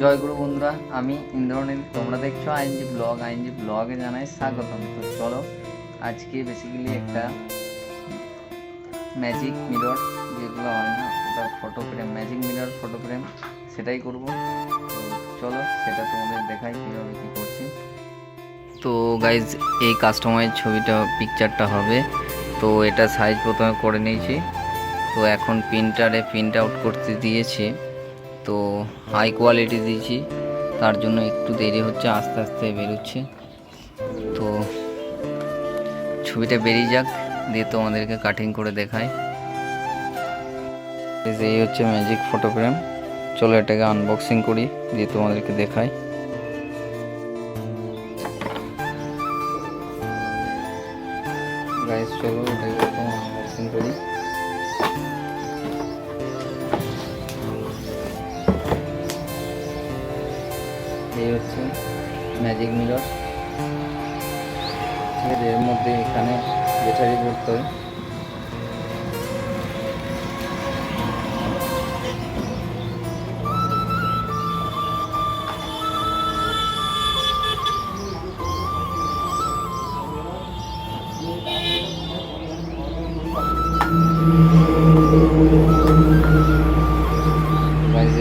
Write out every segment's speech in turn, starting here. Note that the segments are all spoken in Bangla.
জয়গুরু বন্ধুরা, আমি ইন্দ্রনীল, তোমরা দেখছো আইএনজি ব্লগে জানাই স্বাগতম। তো চলো, আজকে বেসিক্যালি একটা ম্যাজিক মিরর, যেগুলো হয় না ওটা photo frame, magic mirror photo frame, সেটাই করব। তো চলো সেটা তোমাদের দেখাই কীভাবে কী করছি। তো গাইজ, এই কাস্টমাইজ ছবিটা পিকচারটা হবে। তো এটা সাইজ প্রথমে করে নিয়েছি। তো এখন প্রিন্টারে প্রিন্ট আউট করতে দিয়েছি। তো হাই কোয়ালিটি দিয়েছি, তার জন্য একটু দেরি হচ্ছে, আস্তে আস্তে বেরোচ্ছে। তো ছবিটা বেরিয়ে যাক, দিয়ে তোমাদেরকে কাটিং করে দেখাই। এই হচ্ছে ম্যাজিক ফটো ফ্রেম। চলো এটাকে আনবক্সিং করি, দিয়ে তোমাদেরকে দেখাই। গাইস চলো এটাকে প্রথম আনবক্সিং করি। এই হচ্ছে ম্যাজিক মিরর। ঠিক আছে, এর মধ্যে এখানে ব্যাটারি ভরতে হয়।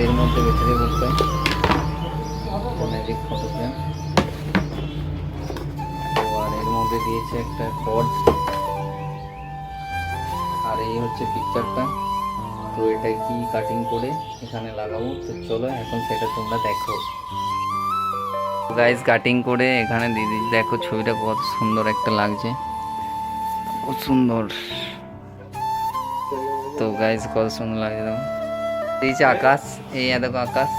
এর মধ্যে ব্যাটারি ভরতে হয়। Magic photo frame. আর এর মধ্যে দিয়েছে একটা কর্ড। আর এই হচ্ছে পিকচারটা। তো এটা কি কাটিং করে এখানে লাগাবো। তো চলো এখন সেটা তোমরা দেখো। গাইস, কাটিং করে এখানে দিয়ে দিচ্ছি। দেখো ছবিটা কত সুন্দর একটা লাগছে, খুব সুন্দর। তো গাইস কত সুন্দর লাগছে, দেখো দিয়েছে আকাশ। এই দেখো আকাশ,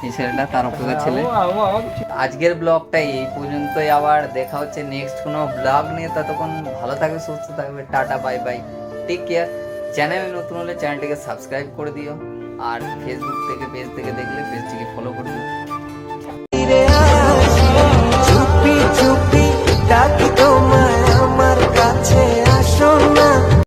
এই ছেলেটা তার উপরে ছেলে। আজকের ব্লগটা এই পর্যন্তই, আবার দেখা হচ্ছে নেক্সট কোনো ব্লগ নিয়ে। ততক্ষণ ভালো থাকবে, সুস্থ থাকবে, tata bye bye, take care. চ্যানেলে নতুন হলে চ্যানেলটিকে সাবস্ক্রাইব করে দিও, আর ফেসবুক থেকে পেজ থেকে দেখলে পেজটিকে ফলো করে দিও।